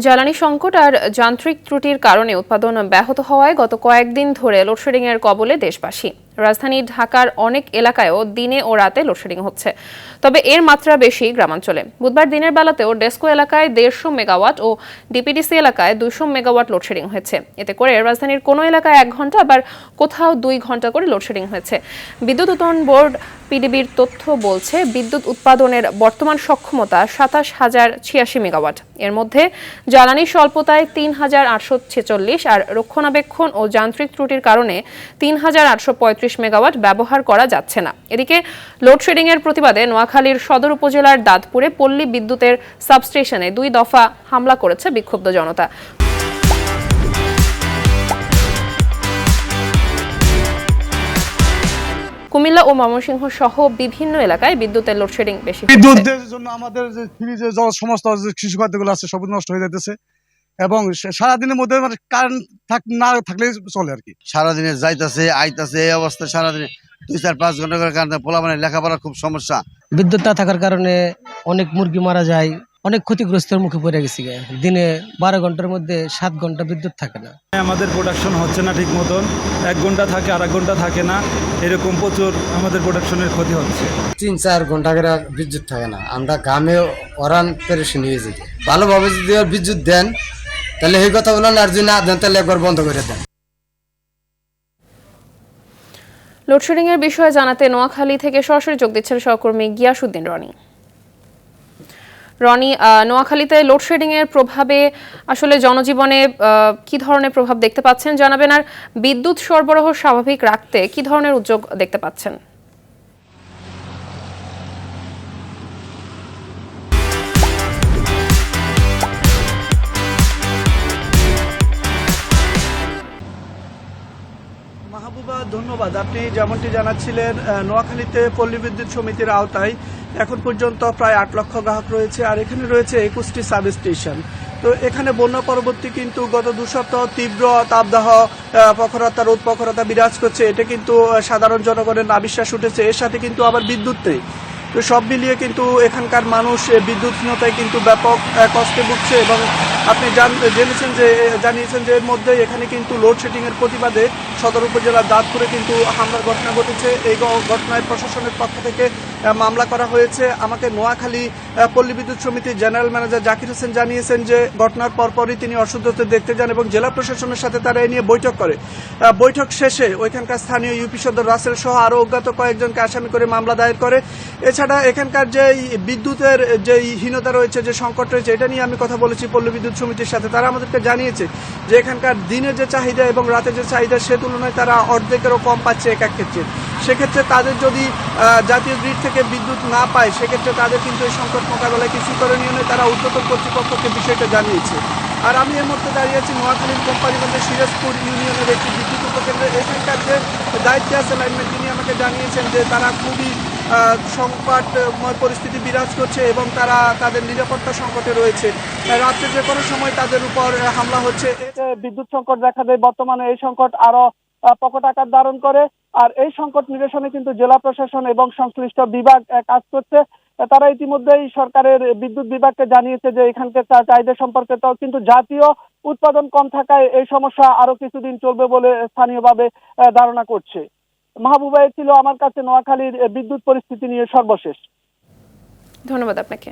জ্বালানি সংকট আর যান্ত্রিক ত্রুটির কারণে উৎপাদন ব্যাহত হওয়ায় গত কয়েকদিন ধরে লোডশেডিংয়ের কবলে দেশবাসী। রাজধানী ঢাকার অনেক এলাকায়ও দিনে ও রাতে লোডশেডিং হচ্ছে, তবে এর মাত্রা বেশি গ্রামাঞ্চলে। বুধবার দিনের বেলাতেও ডেস্কো এলাকায় 150 মেগাওয়াট ও ডিপিডিসি এলাকায় 200 মেগাওয়াট লোডশেডিং হয়েছে। এতে করে রাজধানীর কোনো এলাকায় 1 ঘন্টা, আবার কোথাও 2 ঘন্টা করে লোডশেডিং হয়েছে। বিদ্যুৎ উৎপাদন বোর্ড পিডিবির তথ্য বলছে, বিদ্যুৎ উৎপাদনের বর্তমান সক্ষমতা 27,086 মেগাওয়াট। এর মধ্যে জ্বালানি স্বল্পতায় 3,846 আর রক্ষণাবেক্ষণ ও যান্ত্রিক ত্রুটির কারণে 3,835 মেগাওয়াট ব্যবহার করা যাচ্ছে না। এদিকে লোডশেডিং এর প্রতিবাদে নোয়াখালীর সদর উপজেলার দাঁতপুরে পল্লী বিদ্যুতের সাবস্টেশনে 2 দফা হামলা করেছে বিক্ষুব্ধ জনতা। কুমিল্লা ও ময়মনসিংহ সহ বিভিন্ন এলাকায় বিদ্যুতের লোডশেডিং বেশি হচ্ছে। বিদ্যুতের জন্য আমাদের যে ফ্রিজে সমস্ত কৃষি খাদ্যগুলো আছে সব নষ্ট হয়ে যাইতেছে, এবং সারাদিনের মধ্যে মানে কারেন্ট না থাকলেই চলে আর কি। সারাদিনে যাইতেছে আইতাছে, এই অবস্থায় সারাদিনে 2-4-5 ঘন্টা করে কারেন্ট, পোলা মানে লেখাপড়া খুব সমস্যা। বিদ্যুৎ না থাকার কারণে অনেক মুরগি মারা যায়, অনেক ক্ষতিগ্রস্তের মুখে পড়ে গেছি। দিনে 12 ঘন্টার মধ্যে 7 ঘন্টা বিদ্যুৎ থাকে না। আমাদের প্রোডাকশন হচ্ছে না ঠিক মতন, 1 ঘন্টা থাকে আর 1 ঘন্টা থাকে না, এরকম প্রচুর আমাদের প্রোডাকশনের ক্ষতি হচ্ছে। 3-4 ঘন্টা করে বিদ্যুৎ থাকে না, আমরা গ্রামে ওরান পেরেশান হয়ে যাই। ভালোভাবে যদি বিদ্যুৎ দেন তাহলে এই কথা বলেন, আর যদি না দেন তাহলে একবার বন্ধ করে দেন। লোডশেডিং এর বিষয়ে জানাতে নোয়াখালী থেকে সরাসরি যোগ দিচ্ছেন সহকর্মী গিয়াসউদ্দিন রনি। নোয়াখালীতে লোডশেডিং এর প্রভাবে আসলে জনজীবনে কি ধরনের প্রভাব দেখতে পাচ্ছেন জানাবেন, আর বিদ্যুৎ সরবরাহ স্বাভাবিক রাখতে কি ধরনের উদ্যোগ দেখতে পাচ্ছেন? মাহবুবা, ধন্যবাদ। আপনি যেমনটি জানাচ্ছিলেন, নোয়াখালীতে পল্লী বিদ্যুৎ সমিতির আওতায় এখন পর্যন্ত প্রায় 8 লক্ষ গ্রাহক রয়েছে, আর এখানে রয়েছে 21টি সাব স্টেশন। তো এখানে বন্যা পরবর্তী কিন্তু গত 2 সপ্তাহ তীব্র তাপদাহ, প্রখরতা, রোদ প্রখরতা বিরাজ করছে। এটা কিন্তু সাধারণ জনগণের নাবিশ্বাস উঠেছে। এর সাথে কিন্তু আবার বিদ্যুৎ নেই। তো সব মিলিয়ে কিন্তু এখানকার মানুষ বিদ্যুৎহীনতায় কিন্তু ব্যাপক কষ্টে ভুগছে, এবং আপনি জানিয়েছেন যে এর মধ্যে এখানে কিন্তু লোডশেডিং এর প্রতিবাদে সদর উপজেলার দাঁতপুরে কিন্তু হামলার ঘটনা ঘটেছে। এই ঘটনায় প্রশাসনের পক্ষ থেকে মামলা করা হয়েছে। আমাকে নোয়াখালী পল্লী বিদ্যুৎ সমিতির জেনারেল ম্যানেজার জাকির হোসেন জানিয়েছেন যে ঘটনার পরপরই তিনি অসুস্থতা দেখতে যান এবং জেলা প্রশাসনের সাথে তারা এই নিয়ে বৈঠক করে। বৈঠক শেষে ওইখানকার স্থানীয় ইউপি সদর রাসেল সহ আরও অজ্ঞাত কয়েকজনকে আসামি করে মামলা দায়ের করে। এছাড়া এখানকার যে বিদ্যুতের যে হীনতা রয়েছে, যে সংকট রয়েছে, এটা নিয়ে আমি কথা বলেছি পল্লী বিদ্যুৎ সমিতির সাথে। তারা আমাদেরকে জানিয়েছে যে এখানকার দিনের যে চাহিদা এবং রাতের যে চাহিদা সে তুলনায় তারা অর্ধেকেরও কম পাচ্ছে এক এক ক্ষেত্রে। সেক্ষেত্রে তাদের যদি জাতীয় গ্রিড থেকে বিদ্যুৎ না পায়, সেক্ষেত্রে তাদের কিন্তু এই সংকট মোকাবেলায় কিছু করণীয় নেই। তারা ঊর্ধ্বতন কর্তৃপক্ষকে বিষয়টা জানিয়েছে। আর আমি এর মধ্যে দাঁড়িয়ে আছি নোয়াখালীর কোম্পানিগঞ্জের সিরাজপুর ইউনিয়নের একটি বিদ্যুৎ উপকেন্দ্রে। এখানকার যে দায়িত্বে আছে লাইনম্যান, তিনি আমাকে জানিয়েছেন যে তারা খুবই সংকটময় পরিস্থিতি বিরাজ করছে এবং তারা তাদের নিরাপত্তা সংকটে রয়েছে। রাত্রে যে কোনো সময় তাদের উপর হামলা হচ্ছে। বিদ্যুৎ সংকট দেখা দেয়। বর্তমানে এই সংকট আরো প্রকট আকার ধারণ করে, আর এই সংকট নিরসনে কিন্তু জেলা প্রশাসন এবং সংশ্লিষ্ট বিভাগ কাজ করছে। তারা ইতিমধ্যেই সরকারের বিদ্যুৎ বিভাগকে জানিয়েছে যে এখানকার চাহিদা সম্পর্কে, কিন্তু জাতীয় উৎপাদন কম থাকায় এই সমস্যা আরো কিছুদিন চলবে বলে স্থানীয়ভাবে ধারণা করছে। মাহবুবা, ছিল আমার কাছে নোয়াখালীর বিদ্যুৎ পরিস্থিতি নিয়ে সর্বশেষ। ধন্যবাদ আপনাকে।